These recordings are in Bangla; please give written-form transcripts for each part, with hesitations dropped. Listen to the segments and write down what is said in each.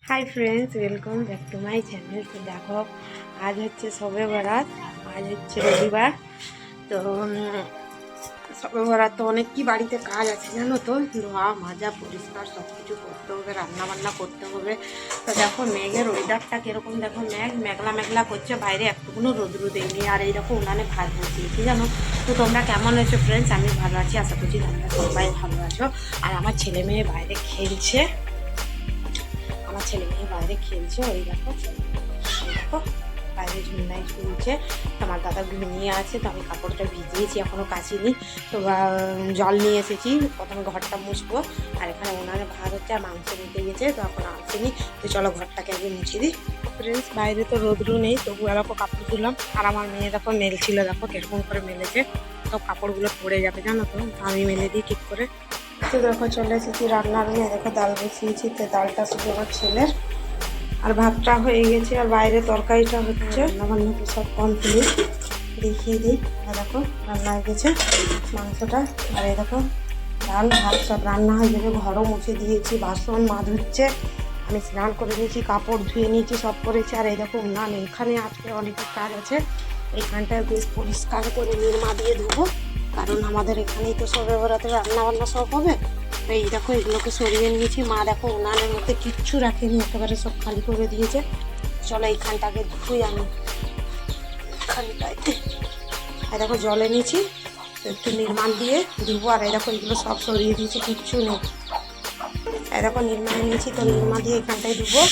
Hi friends, welcome back to my channel. तो देखो आज हे शबे बरात, आज हे रविवार। तो शबे बरात तो अनेक की बाड़ीते काज आछे जानो तो, धोआ মাজা পরিষ্কার सब কিছু করতে হবে, রান্না বান্না করতে হবে। তো দেখো মেঘের ওয়েদারটা কিরকম, দেখো মেঘলা মেঘলা করছে, বাইরে একটুকুনো রোদ্রু দেয়নি। আর এই দেখো উনানে ভাত বসিয়েছি জানো। তো তোমরা কেমন আছো ফ্রেন্ডস? আমি ভালো আছি, আশা করছি তোমরা সবাই ভালো আছো। আর আমার ছেলে মেয়ে বাইরে খেলছে, আমার ছেলে মেয়ে বাইরে খেলছে। ওই দেখো দেখো বাইরে ঝুলনায় ঝুলছে। আমার দাদা ঘুমিয়ে আছে, তো আমি কাপড়টা ভিজিয়েছি, এখনও কাচিনি। তো জল নিয়ে এসেছি, প্রথমে ঘরটা মুছবো। আর এখানে ওনারে ভাত হচ্ছে, আর মাংস নিতে গেছে, তো এখন আসেনি। তো চলো ঘরটাকে আগে মুছে দিই। ফ্রেন্ডস বাইরে তো রোদ্রু নেই, তবু দেখো কাপড় ধুলাম। আর আমার মেয়ে দেখো মেলছিল, দেখো কিরকম করে মেলেছে। সব কাপড়গুলো পড়ে যাবে জানো তো, আমি মেলে দিই ঠিক করে। তো দেখো চলে এসেছি রান্নার রুমে, দেখো ডাল বসিয়েছি। তো ডালটা শুধু আমার ছেলের, আর ভাতটা হয়ে গেছে, আর বাইরে তরকারিটা হচ্ছে। রান্নাবান্না তো সব কমপ্লিট, দেখিয়ে দিই। আর দেখো রান্না হয়ে গেছে মাংসটা, আর এই দেখো ডাল ভাত সব রান্না হয়ে যাবে। ঘরও মুছে দিয়েছি, বাসন মা ধুচ্ছে, আমি স্নান করে নিয়েছি, কাপড় ধুয়ে নিয়েছি, সব করেছি। আর এই দেখো উনান, এখানে আজকে অনেক কাজ আছে। এইখানটায় বেশ পরিষ্কার করে নির্মা দিয়ে ধুবো, কারণ আমাদের এখানেই তো সবে বেড়াতে রান্না বান্না সব হবে। তো এই দেখো এগুলোকে সরিয়ে নিয়েছি। মা দেখো উনানের মধ্যে কিচ্ছু রাখেনি, একেবারে সব খালি করে দিয়েছে। চলো এইখানটাকে ধুই আমি, এখানটাইতে আর দেখো জলে নিয়েছি, একটু নির্মাণ দিয়ে ধুবো। আর এই দেখো এগুলো সব সরিয়ে দিয়েছি, কিচ্ছু নেই। এই দেখো নির্মা নিয়েছি, তো নির্মা দিয়ে এখানটায় ধুবো।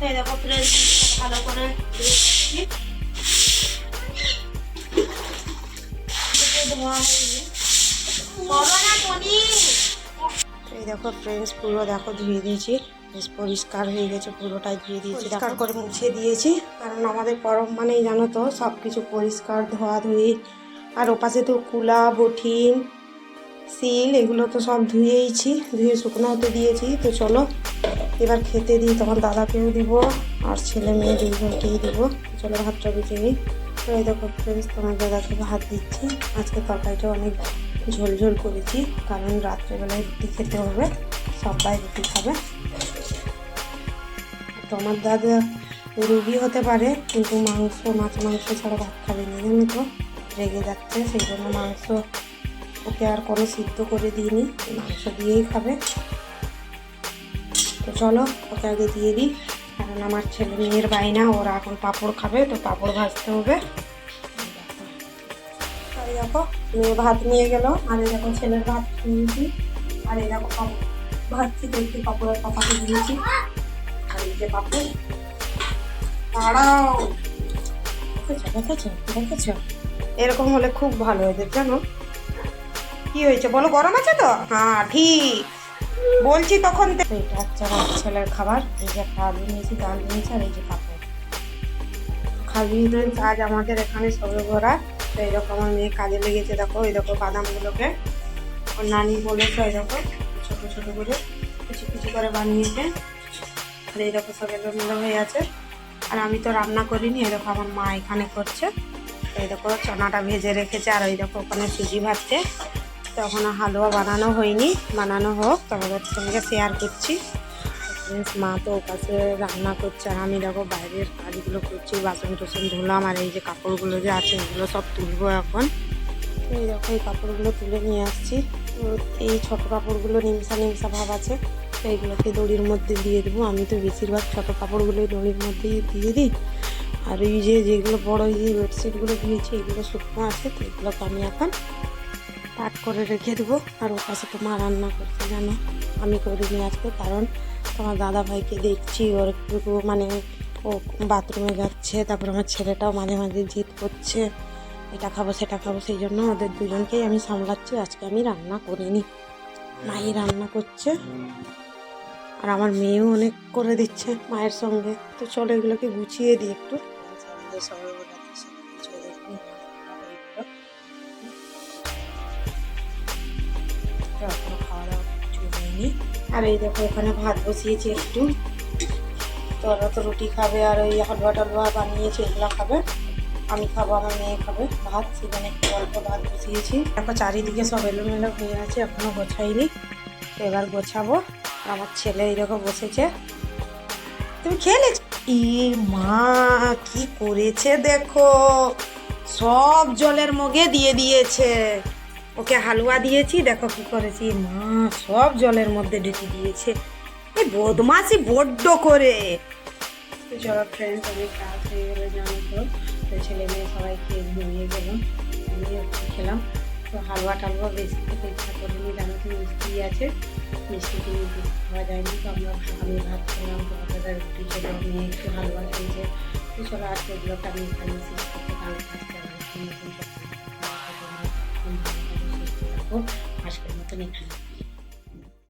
এই দেখো ফ্রেন্ডস ভালো করে দিয়েছি, এই দেখো ফ্রেন্ডস পুরো দেখো ধুয়ে দিয়েছি, বেশ পরিষ্কার হয়ে গেছে, পুরোটাই ধুয়ে দিয়েছি, পরিষ্কার করে মুছে দিয়েছি। কারণ আমাদের পরব মানেই জানো তো সব কিছু পরিষ্কার ধোয়াধুয়ি। আর ওপাশে তো কুলা বঠিন শিল এগুলো তো সব ধুয়েইছি, ধুয়ে শুকনো হতে দিয়েছি। তো চলো এবার খেতে দিই, তোমার দাদাকেও দিব আর ছেলে মেয়ে দুইজনকেই দেবো। চলো ভাতটা বেঁচে নিই। তো এই দেখো ফ্রেন্ডস তোমার দাদাকে ভাত দিচ্ছি। আজকে তরকারিটা অনেক ঝোল ঝোল করেছি, কারণ রাত্রেবেলায় রুটি খেতে হবে, সবাই রুটি খাবে। তোমার দাদা রুগী হতে পারে, কিন্তু মাছ মাংস ছাড়া ভাত খাবে না জানো তো, রেগে যাচ্ছে। সেই জন্য মাংস ওকে আর কোনো সিদ্ধ করে দিইনি, মাংস দিয়েই খাবে। তো চলো ওকে আগে দিয়ে দিই, কারণ আমার ছেলে মেয়ের বায়না, ওরা এখন পাঁপড় খাবে, তো পাঁপড় ভাজতে হবে। আর দেখো মেয়ে ভাত নিয়ে গেল, আর এই দেখো ছেলের ভাত নিয়েছি। আর এই দেখো ভাজছি, তো একটু পাঁপড়ের পাপাকে দিয়েছি। আর এই যে পাঁপড়, দাঁড়াও, দেখেছো দেখেছো, এরকম হলে খুব ভালো হয়েছে জানো। কি হয়েছে বলো, গরম আছে তো? হ্যাঁ ঠিক বলছি তখন। এটা হচ্ছে আমার ছেলের খাবার, এই যে একটা আলু নিয়েছি, ডাল নিয়েছি, আর এই যে পাঁপড় খাবি। আজ আমাদের এখানে সবে ভরা। তো এইরকম আমার মেয়ে কাজে লেগেছে, দেখো এই দেখো বাদামগুলোকে ওর নানি বলেছে, এই দেখো ছোটো ছোটো করে কিছু কিছু করে বানিয়েছে। আর এই দেখো সব এলোমেলো হয়ে আছে। আর আমি তো রান্না করিনি, এই দেখো আমার মা এখানে করছে। এই দেখো চনাটা ভেজে রেখেছে, আর ওই দেখো ওখানে সুজি ভাজছে। তো এখনও হালুয়া বানানো হয়নি, বানানো হোক তোমাদের সঙ্গে শেয়ার করছি। মা তো ওপাশে রান্না করছে, আর আমি দেখো বাইরের কাজগুলো করছি, বাসন টাসন ধুলাম। আর এই যে কাপড়গুলো যে আছে এগুলো সব তুলবো এখন। এই দেখো এই কাপড়গুলো তুলে নিয়ে আসছি। তো এই ছোটো কাপড়গুলো নিমসা ভাব আছে, তো এইগুলোকে দড়ির মধ্যে দিয়ে দেবো। আমি তো বেশিরভাগ ছোটো কাপড়গুলোই দড়ির মধ্যেই দিয়ে দিই। আর এই যেগুলো বড়ো এই যে বেডশিটগুলো দিয়েছি এগুলো শুকনো আছে, তো এগুলোকে আমি এখন পাট করে রেখে দেবো। আর ওর পাশে তো মা রান্না করছে জানো, আমি করিনি আজকে, কারণ তোমার দাদা ভাইকে দেখছি ওর একটু মানে ও বাথরুমে যাচ্ছে, তারপর আমার ছেলেটাও মাঝে মাঝে জিদ করছে এটা খাবো সেটা খাবো, সেই জন্য ওদের দুজনকেই আমি সামলাচ্ছি, আজকে আমি রান্না করিনি। মাই রান্না করছে আর আমার মেয়েও অনেক করে দিচ্ছে মায়ের সঙ্গে। তো চলো এগুলোকে গুছিয়ে দিই একটু। এখনো খাওয়া দাওয়া কিছু হয়নি। আর এই দেখো এখানে ভাত বসিয়েছি একটু। তো ওরা তো রুটি খাবে আর ওই হালুয়া টালুয়া বানিয়েছে এগুলো খাবে। আমি খাবো, আমার মেয়ে খাবে ভাত, সেখানে একটু অল্প ভাত বসিয়েছি। এখন চারিদিকে সব এলোমেলো হয়ে আছে, এখনো গোছাইনি। তো এবার গোছাবো। আমার ছেলে এইরকম বসেছে। তুমি খেলে ই মা কি করেছে দেখো, সব জলের মগে দিয়ে দিয়েছে। ওকে হালুয়া দিয়েছি, দেখো কি করেছি মা, সব জলের মধ্যে ঢুকে দিয়েছে। এই বদমাসি বড্ড করে। তো চলো ফ্রেন্ডস, অনেক কাজ হয়ে গেলো জানো তো। তো ছেলে মেয়ে সবাই খেয়ে ঘুমিয়ে গেল, আমিও একটু খেলাম। তো হালুয়া টালুয়া বেশি খেতে ইচ্ছা করিনি, জানো তো মিষ্টি আছে, মিষ্টি কিনে খাওয়া যায়নি। তো আমি ভাত খেলাম, তো আপনারা রুটি খেলাম, মেয়ে একটু হালুয়া খেয়েছে। তো চলো আজকে এগুলোকে আমি এখানে শেষ করতে পারবো। আজকের মতন এখানে।